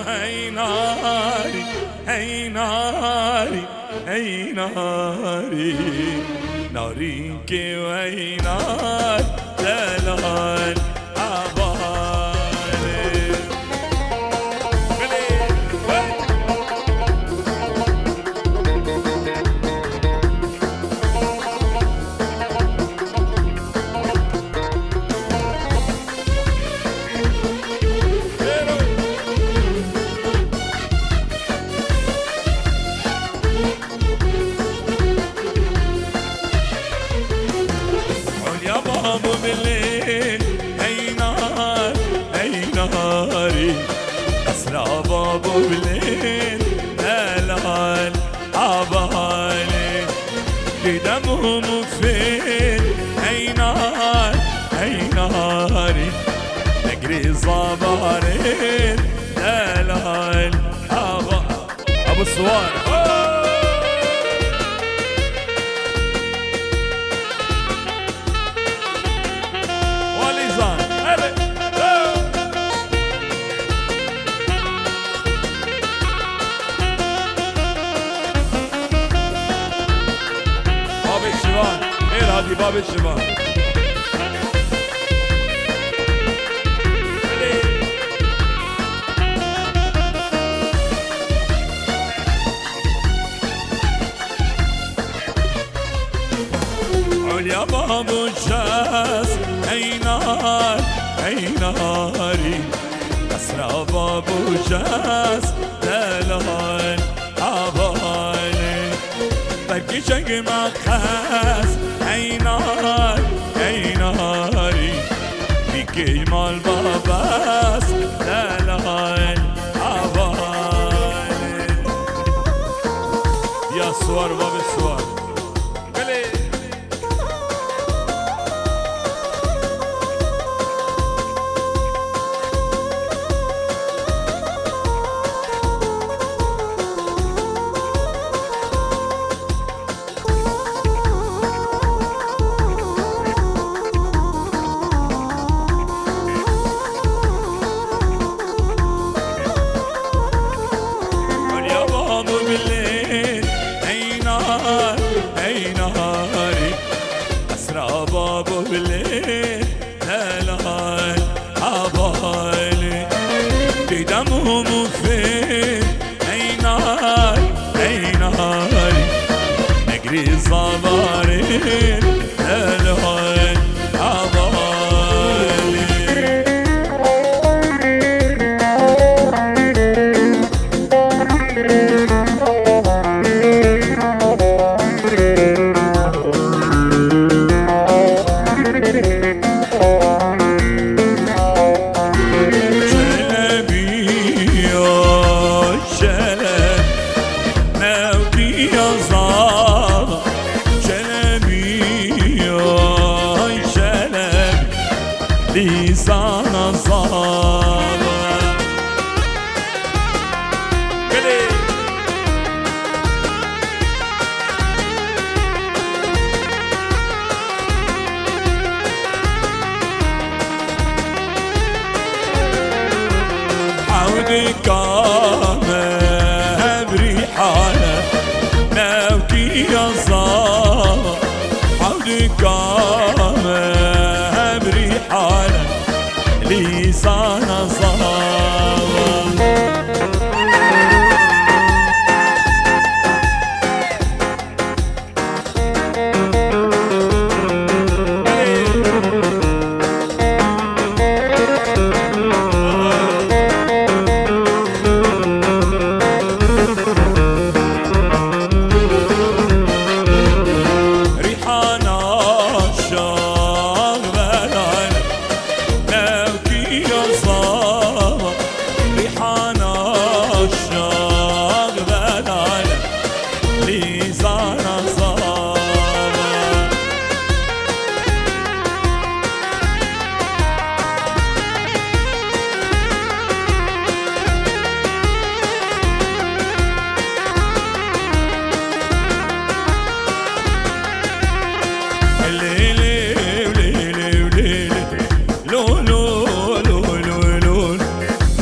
هي ناري هي ناري هي ناري ناريك وهي نار دلال بالليل هي نار هي ناري أسرى بابو بالليل دلال عبالي قدمهم فين هي نار هي ناري نجري صبارين دلال أبو الصوار هادي باب الشمال عليا باب الشاس هي نار هي ناري أسرى باب الشاس دلال عبالي بركي شق مخاس هي نار هي ناري فيك جمال باباس دلال عبالي يا صور باب الصور بابو بالليل دلال عبالي قدمهم فين هي نار هي ناري نجري صبارين دلال عبالي لسان صابر عودك ما بريحانه ناوكي يا صابر عودك ما بريحانه لسان صابر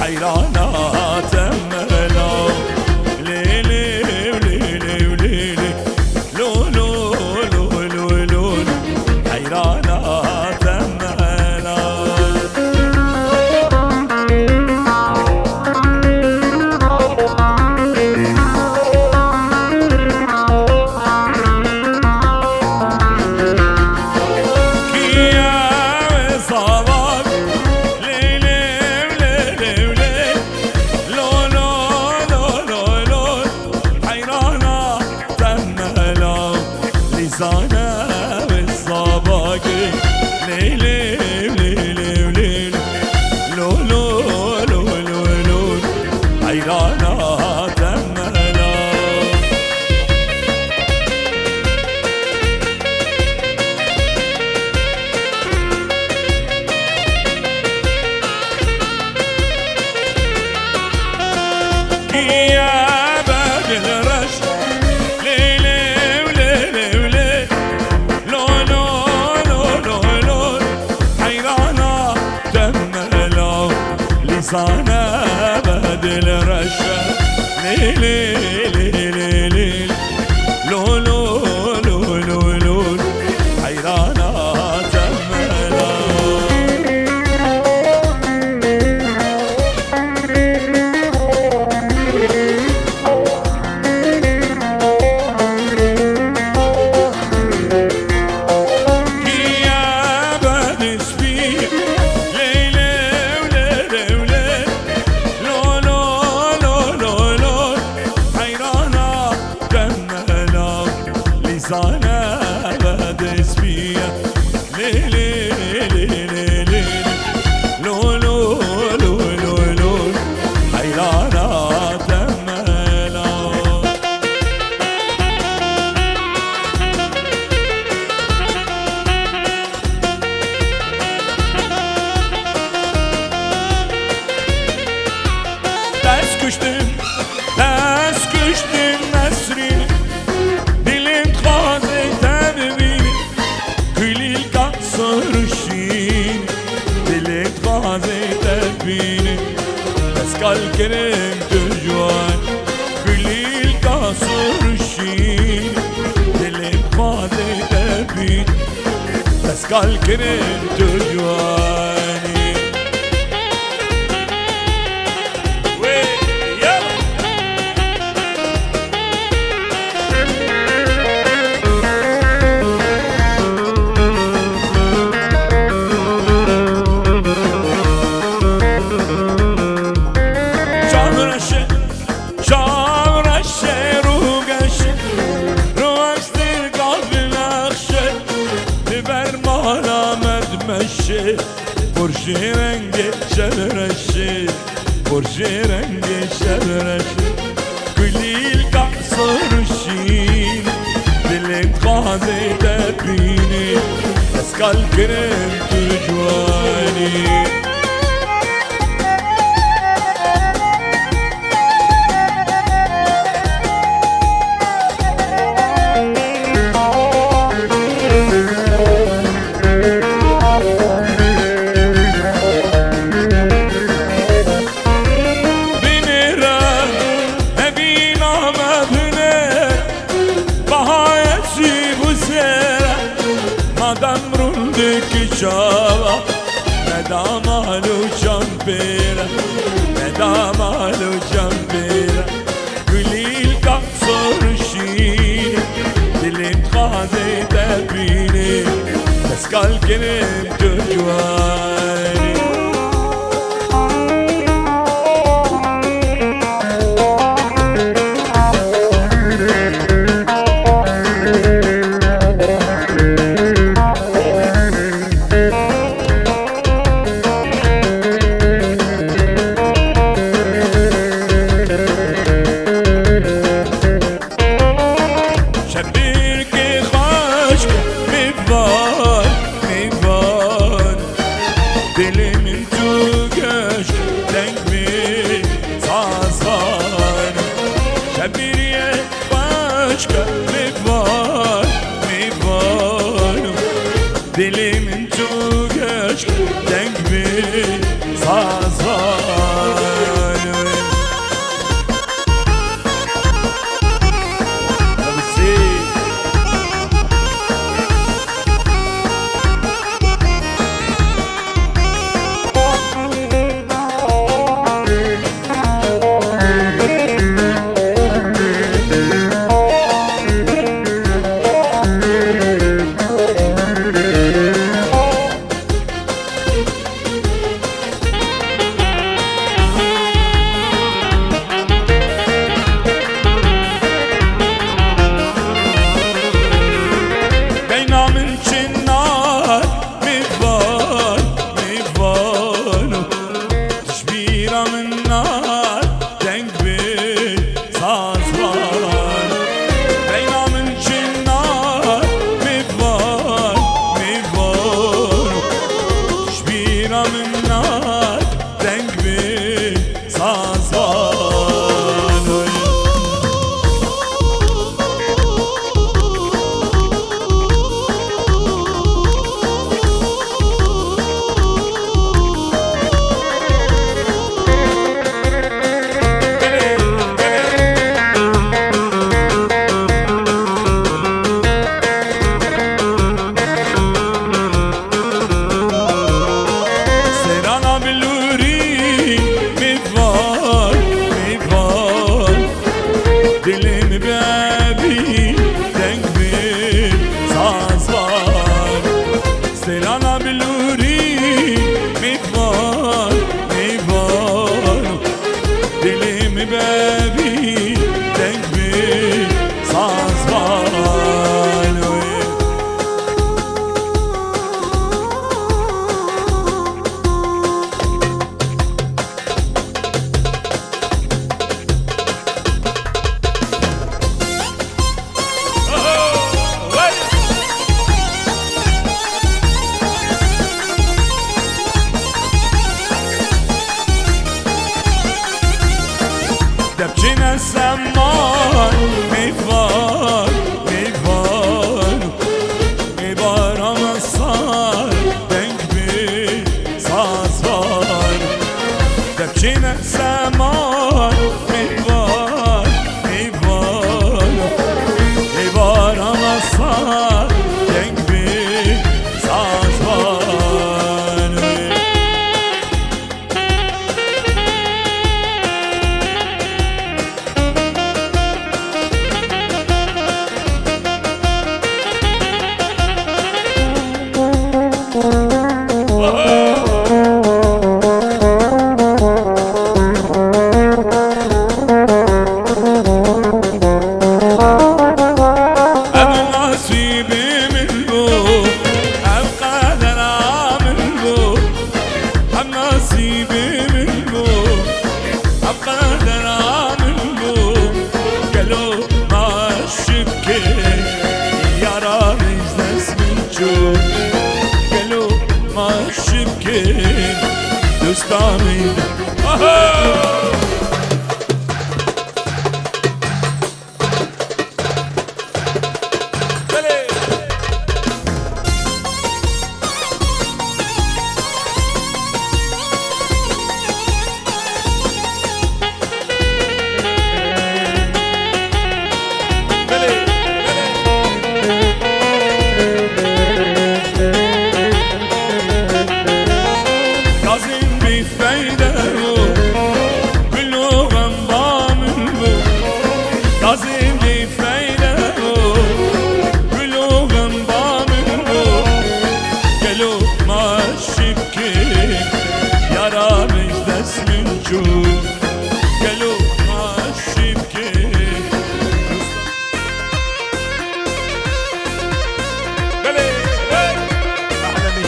حيرانات يا باب الرش ليلي وليلي وليلي لو لو لو لو لو حيرانة تملو لسانة باب الرش ليلي ليلي ليلي لو لو لو لو لو حيرانة لسانة بدس فيها ليلي ليلي ليلي لو لو لو لو لو حيرانة تملا تاس كشتم مسرين بس كالكريم تجوان كل القصر الشين دلين قاضي تبين بس كالكريم تجواني برجي رنگي شبرشي برجي رنگي شبرشي كل القصر الشين دلت قاضي تبيني بس كالكريم تجواني مدامالو جنبيرا مدامالو جنبيرا قليل قصر الشين دلين خاذي تبيني بس كالكريم تجواني Deli min çok aşk denk bir sazan من نار denk bir saz var دلم ببین دنگ بی سازوان دبچین السمان میوار میوار میوار هم سال دنگ بی سازوار دبچین السمان میوار میوار میوار هم سال دنگ بی سازوار دوستانی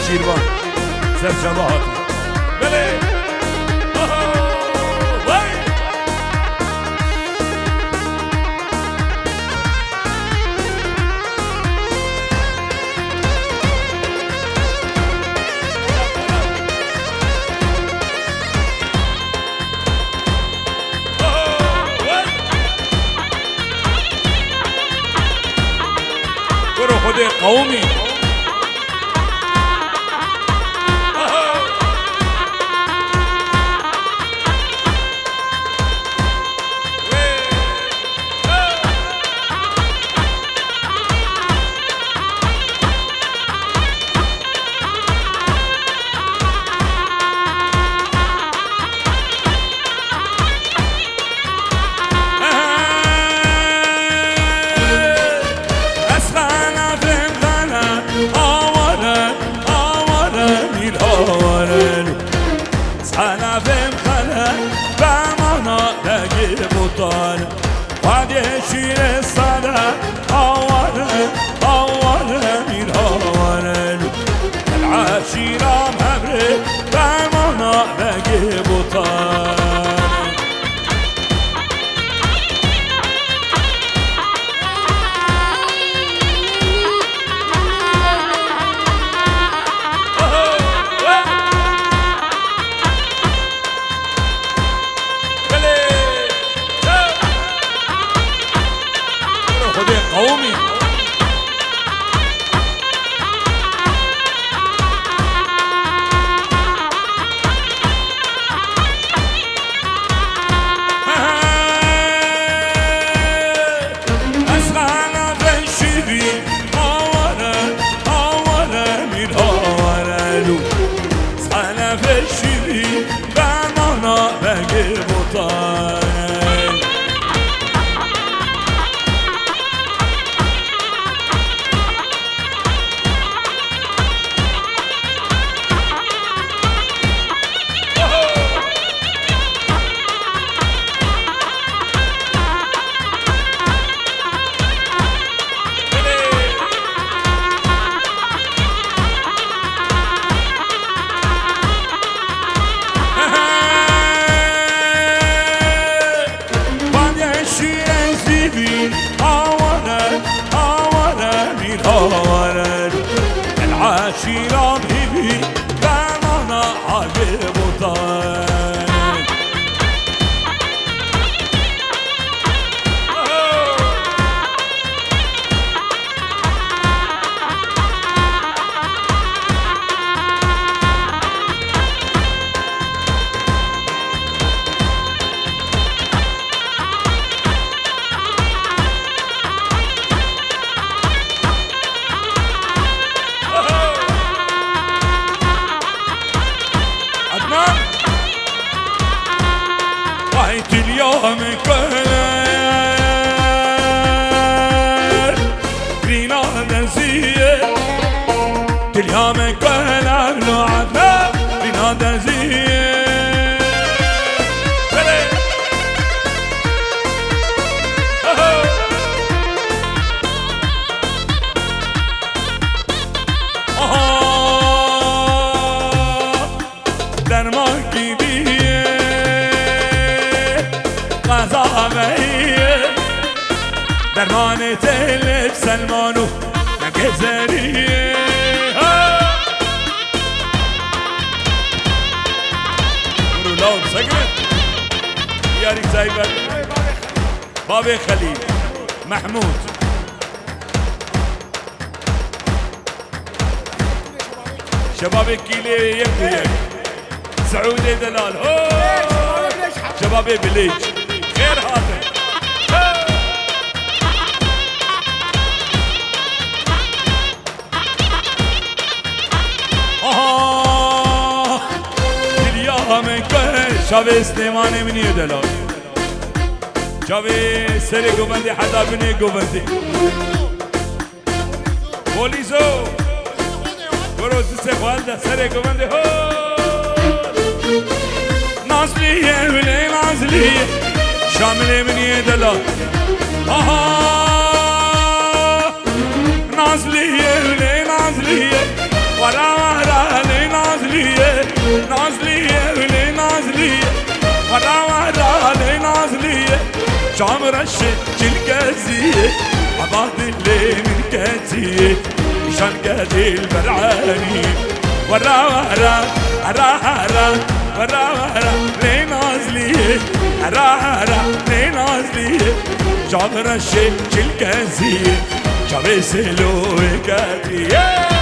شیروان سرجماعات بله برو خود قومی شیر ساده آواره آواره میر آواره العشیرم همره برمانا بگه بوتان شیرام هیوی درمانا حالی بودن وحيت اليوم كلر رينا دزيه اليوم كلر لو عدنا رينا دزيه درمان گیبیه قضاویه درمان تلف سلمانو نگذریه برولام سگرد یاری زیبر باب خلیل محمود شباب كيلي يكفي سعودي دلال شباب بليج خير هذا اليوم كل شباب سليمان مني دلال شباب سري قبندي حتى بني قبندي بوليزو برو دست خالده سر گونده هو نازلیه ولی نازلیه شامل منی دلا آها نازلیه ولی نازلیه ورا ورا ولی نازلیه نازلیه ولی نازلیه ورا ورا ولی نازلیه شام رشد جلگزیه عباد اللي من كتيه شان قديل برعاني ورا ورا ورا ورا ورا ورا لين نازليه ورا ورا لين نازليه جابر الشيء الكازيه جابر سلو كاتيه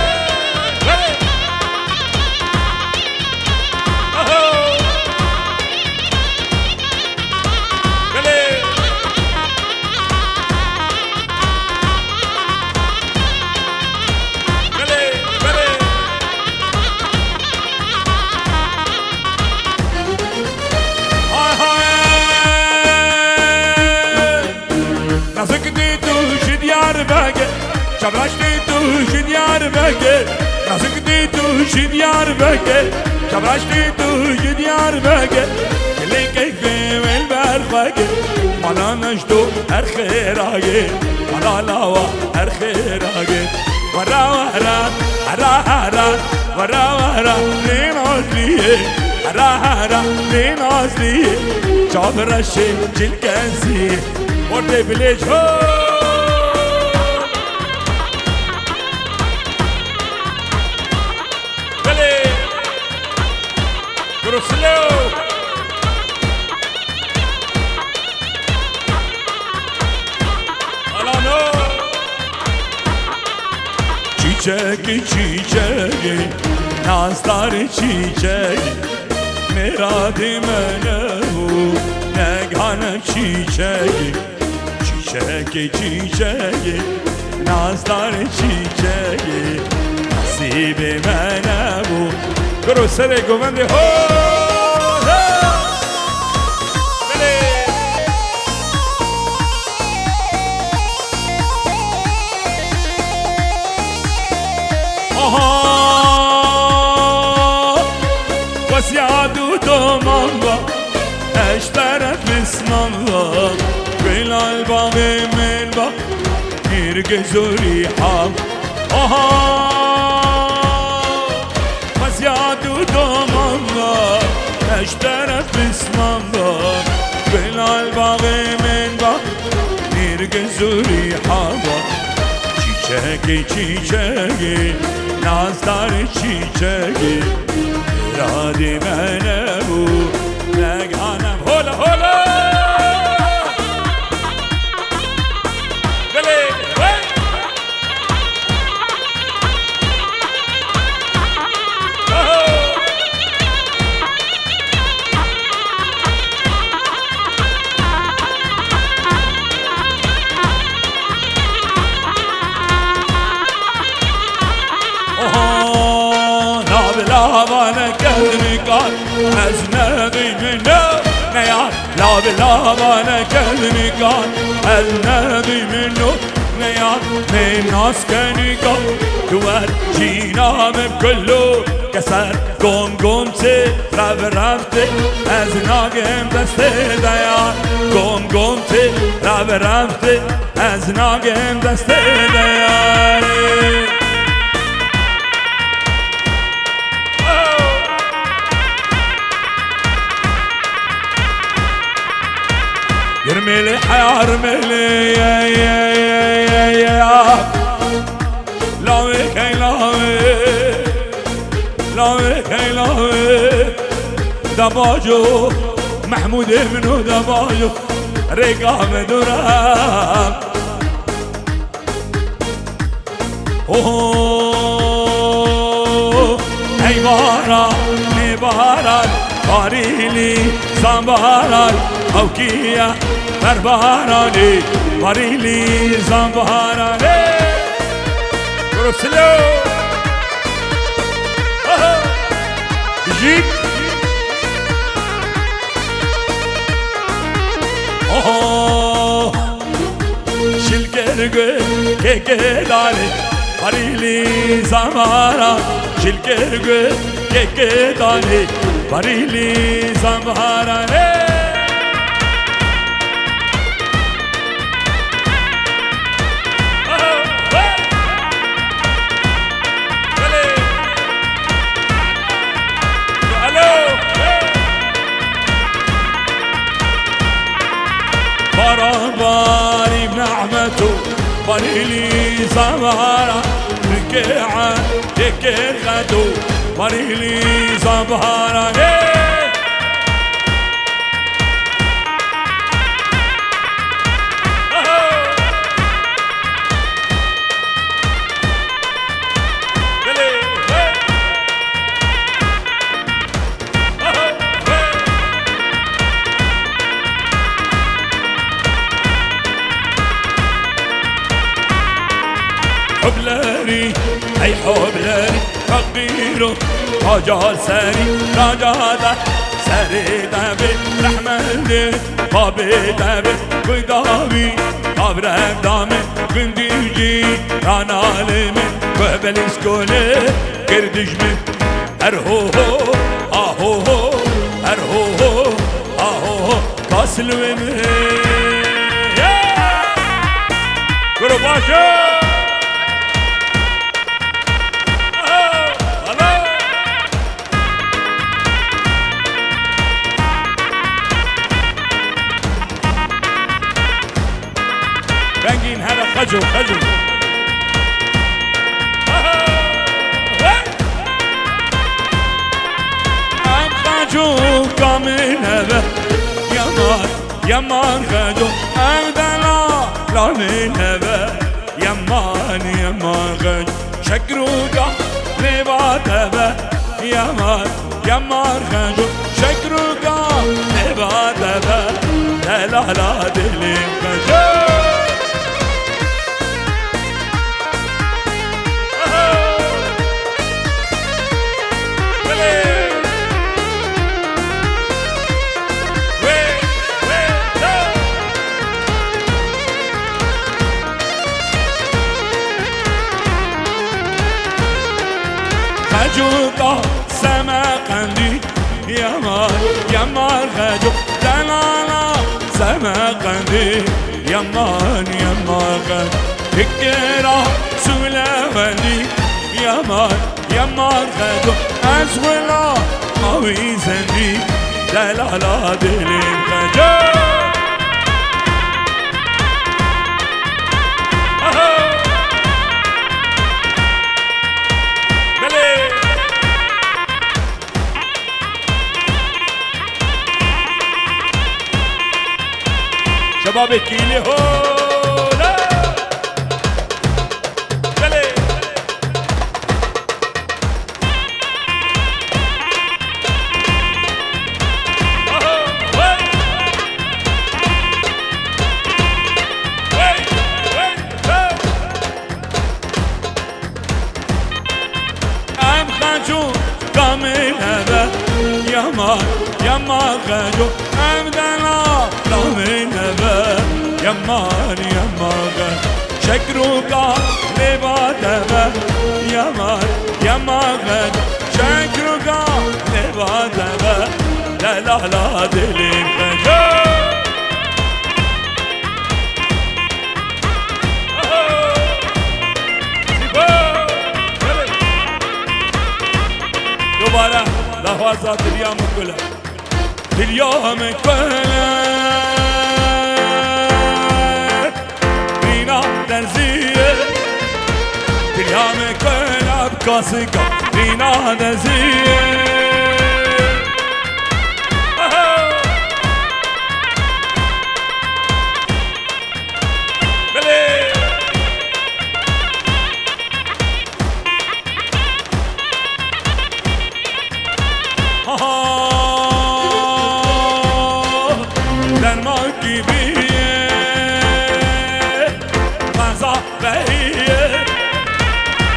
شبرشتي توش دياربكر راسكتي توش دياربكر شبرشتي توش دياربكر كلي كيفي والبرفكر ولا نشتو الخيراجي ولا لاوا الخيراجي ورا ورا ورا ورا ورا ورا لينازليه ورا ورا لينازليه شبرشتي جلكنسي ورد بليج هو Ruslo Alano Çiçeği çiçeği Nazlar çiçeği Meradi menevu Neghanı çiçeği Çiçeği çiçeği Nazlar çiçeği Nasibi menevu Kuru sere govende ho Bele Aha Vasiadu domamba Eşteret mismalla Bilal bağı melba Irgezuri ham Aha زيادو دوم الله اشترت باسم الله بلال باغي من باغ نرقز ريحة çiçeği çiçeği نازدار چیچگی رادی منبو نگانم هولا هولا وانا قلبي قال أجنبي منه نيار لا بالله وانا قلبي قال أجنبي منه نيار من ناس كاني قال دوار جينا من كله كسر قوم تي رفت از ناگم دست دیار قوم تي رفت از ناگم دست دیار يرملي حيرملي يا لاوي كي لاوي دباجو محمود منو دباجو رقام درام اي باران باريلي زنباران او كيا برباراني باريلي زنباراني كروسلو جيب شلكرغ كيكداني باريلي زنباران شلكرغ كيكداني باريلي زنباراني باري بنعمته باريلي زمارة ركيعة يكير غدو باريلي زمارة حبلاري اي حبلاري فقيرو رجال ساري رجال ساري دابي رحمن بابي دابي قدامي قبرك دامي قنديجي رانا لمن قبل سكولي قردج من ارهوهو اهوهو ارهوهو اهوهو كاسل ومن قرباشا بنجين هذا خجل ام خجل كامل هذا يمان خجل ام دلا من هذا يمان خجل شكروكا لبات هذا يمان خجل شكروكا لبات هذا دلا دلين خجل خجوكا سماقندي يمان خجو دلالا سماقندي يمان خجو فكرة سلامني يمان خجو أزولا مويزني دلالا دلين خجو شباب كيلي هولا يلي ام خانجو كامل هذا يما خانجو ام دنا كامل هذا يما خانجو شكروكا لبادبا يما خانجو شكروكا لبادبا لا لا لا دلي خانجو دوباره لحظات اليوم كلها اليوم كلها بينا تنزيه اليوم كلها بكاسكا بينا تنزيه درمان گیبیه غذا بهیه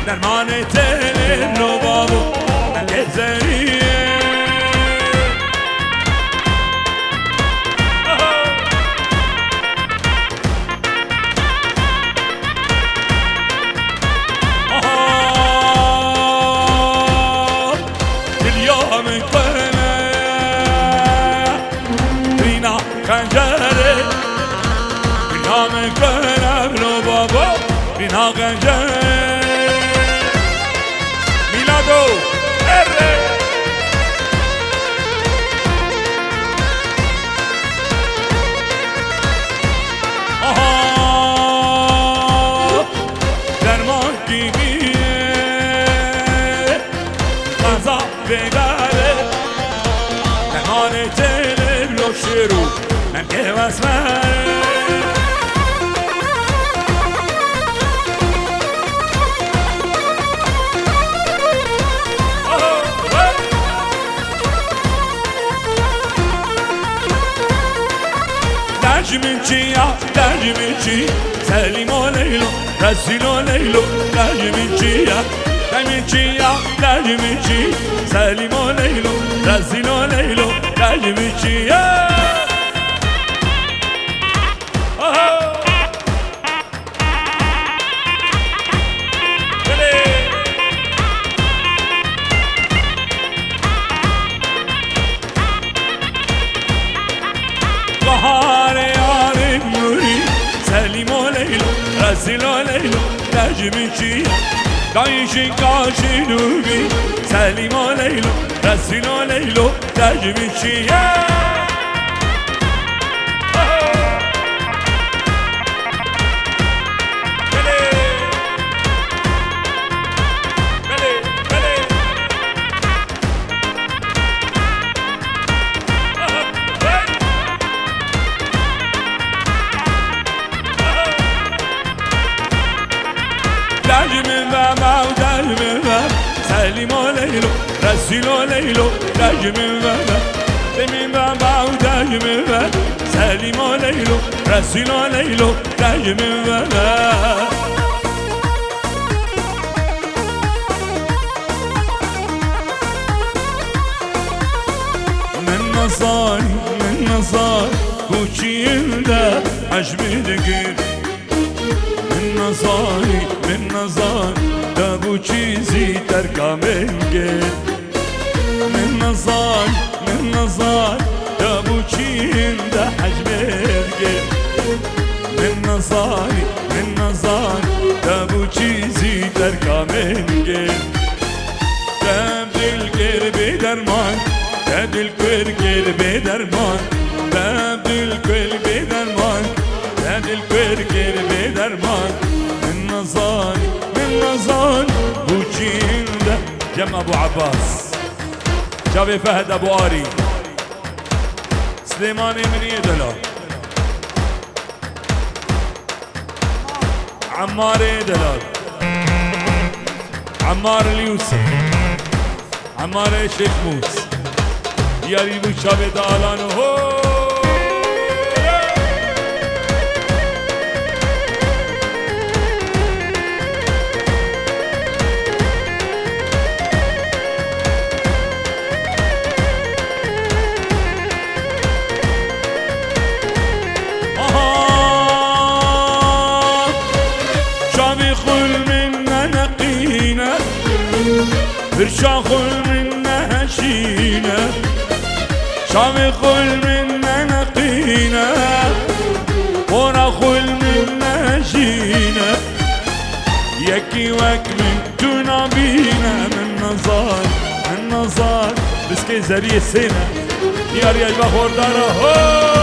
درمان تل نوابو نگذریه اليوم كله بينا خنجره اليوم كله بلو بابا بينا خنجره ميلادو درمان گیریه غذا بگره درمان تل بلو شروع من که واسمه درجمنچی سلیم و لیلو رسیل و لیلو درجمنچی سلیم و لیلو رسیل و لیلو درجمنچی سلیم و لیلو رسیل و لیلو درجمنچی دایشین کاشینوبی سلیم و لیلو رسیل و لیلو درجمنچی سلیم و لیلو رسیل و لیلو سلیم بابا و سلیم و لیلو رسیل و لیلو من نصار کوچیده عجبی دگیر من نظار دابو چیزی ترکا منگه من نظار دابو چین ده حجمرگه من نظار دابو چیزی ترکا منگه تبدیل گر بدرمان تبدیل گر بدرمان تبدیل گر بدرمان تبدیل گر بدرمان من نظار بوچين ده جم ابو عباس جابي فهد ابو آري سليماني من يدلا عمار دلال عمار اليوسف عمار شيخ موس يا ريبو شابي دالانو هو برشاخل منا هشينا شامي خل منا نقينا ورا خل منا هشينا يكي وك من تنابينا من نظار بس كي زري سينا يا رياج بخور داره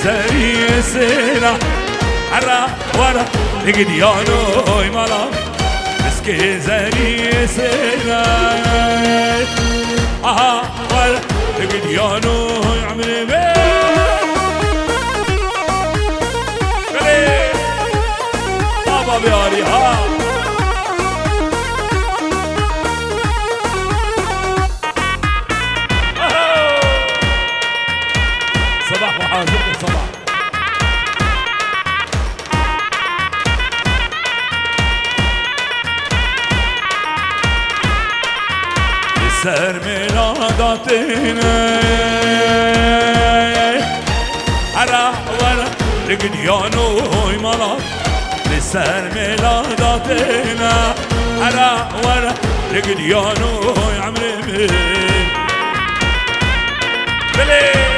زري سينا عرا ورا لقديانو يمالا مسكي زري سينا ورا لقديانو يعمل بيه بابا بياري صباح وحاضر صباح سر ميلاداتنا عرا ورا لقديانو يمالا لسر ميلاداتنا عرا ورا لقديانو يعمل بلي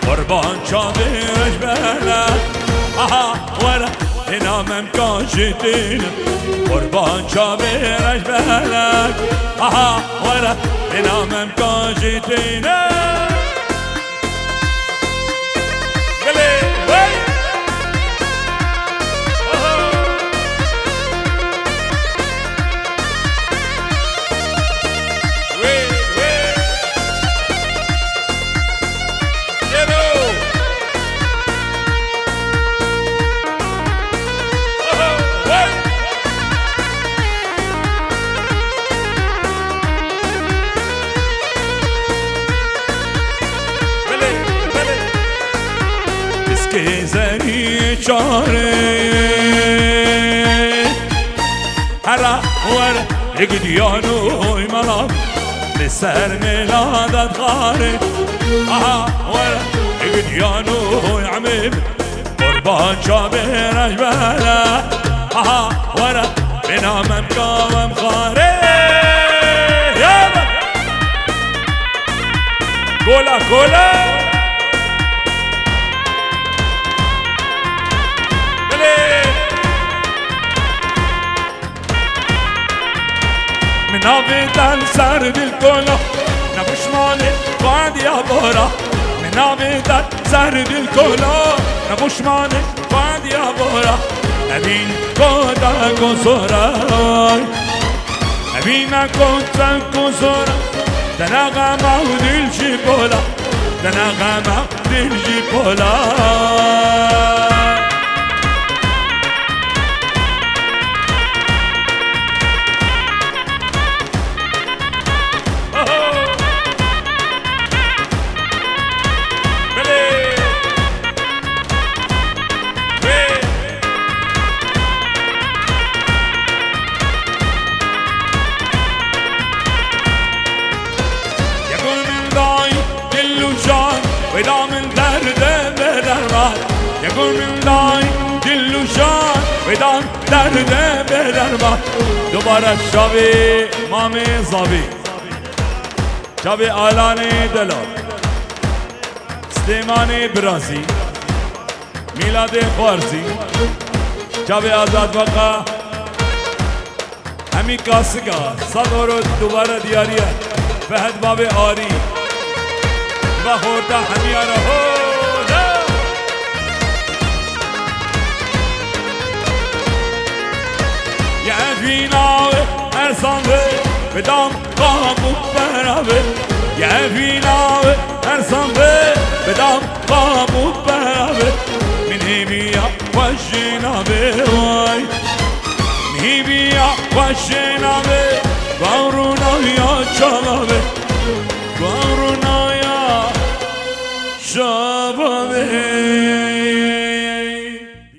قربان شابيش بلد ورا هنا ممكاشتين قربان شابيش بلد ورا هنا ممكاشتين قلي وي زني شاري هرا ورا يقديانو يملا لسر ميلادات غاري ورا يقديانو يعمل قربان شابير اجبالا ورا بنا ممكام خاري يابا كولا كولا من عبيدان سرد الكولا نبوش مالي بعد يا بورا من عبيدان سرد الكولا نبوش مالي بعد يا بورا نبين كودا كوسوراي نبينا كودا كوسورا دناغا معود الجيبولا دناغا معود الجيبولا ولا من درد بدرمان يقول من داي دل وشان ودا درد بدرمان دوباره شبی مامی زابی شبی آلانی دلال سلیمانی برازی میلاد خوارزی شبی آزاد وقا همی کاسگا صدور دوباره دیاریه فهد باب آری و خورده همیاره هو فينا ارسان بدم قابو برابر يا فينا ارسان بدم قابو برابر من هبيا وجينا بواي